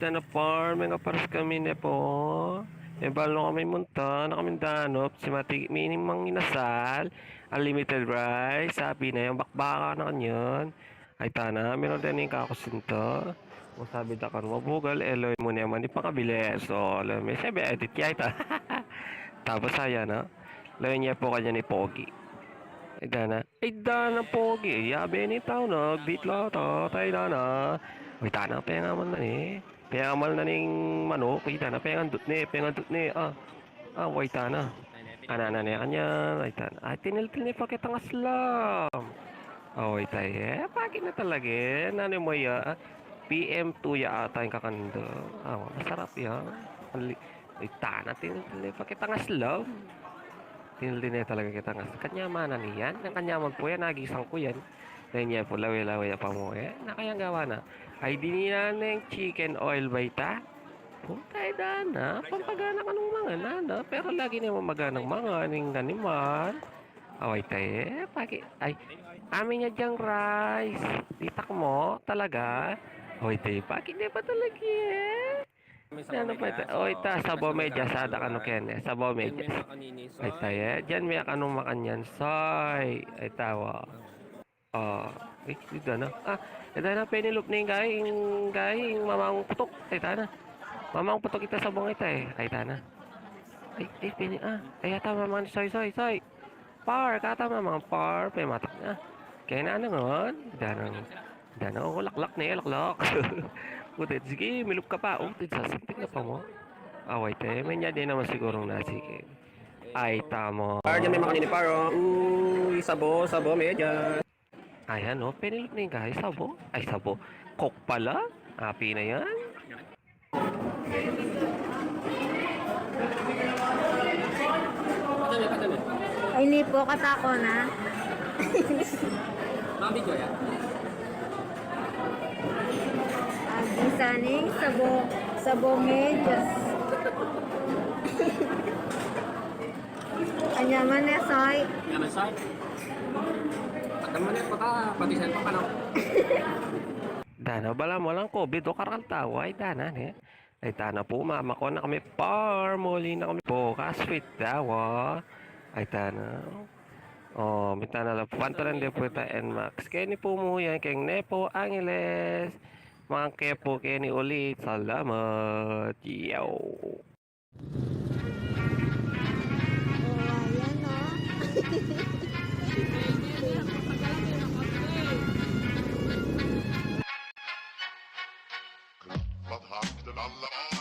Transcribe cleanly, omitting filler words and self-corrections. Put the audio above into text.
Na farm nga pares kami ne po. E balo kami munta, na kami danop, si mati minimang inasal, unlimited rice, sabi na yung bakbaka na kanyon. Ay tana, meron din yung kakusinto. Kung sabi da kan mabugal, eloy mo naman di pakabili. So, alam mo, sabi edit kaya ito. Tapos saya na. Layo niya po kanya ni Pogi. Ay dana Pogi. Yabe ni tao na, ditla ta, tayo dana. Uy, tana, penga man na eh. Pengamal na ning manok, kita na pengandut ni, way tana. Na kanya, ay tana. Ay, tinil-til ni pakitang aslam. Way tayo, pagi na talaga eh. Nani mo ya, PM2 ya ata yung kakando. Masarap yan. Ay, tana, tinil-til ni pakitang aslam. Tinil-til ni talaga kitang aslam. Kanyamanan niyan, ang kanyaman po yan, nagisang ko yan. Dahil niya po, lawi-lawi pa mo eh. Nakayang gawa na. Ay, dinina ng chicken oil ba ita? Putay na, pampagana ka ng mga nana. Pero lagi naman maganang mga ning animal. Away tayo, ay, amin niya dyang rice. Titak mo, talaga. Away tayo, di ba talaga eh? Ano pa ito? O ita, sabaw medyas, sada ka no ken eh. Sabaw medyas. Ay tayo, dyan may kanong makanyan. Soy, ay tawa. Ito na. Ito na, penilop na yung gaying mamang putok. Ay, na. Mamang putok kita sa buong ita eh. Ay, na. Ay, ata mamang soy. Kata mamang par, matak na. Kaya na ngon. Dana, laklak na laklak. Butit, sige, milup ka pa. Sasampik na pa mo. Away tayo, may niya din naman sigurong nasike. Ay, tamo. Par, dyan may makanini paro. Sabo, medya. Ayan o, penilip na yung guys, sabo. Ay, sabo. Coke pala. Happy na yan. Ay, hindi po katako na. Mga video yan. Gisaning sabo medyas. Anyaman na soy. Yaman soy. Naman yan pa pati sa pa no. Dana, bala mo lang COVID o karantawa. Ay, dana, ne. Ay, dana po, mama ko na kami par. Muli na kami po. Kasweet daw, Ay, dana. May tana lang. Pantalan din po ita NMAX. Kaya ni po mo yan. Kaya Nepo Angeles. Mga kepo kaya ni ulit. Salamat. Yo. Ayan o. Wat hakt en alla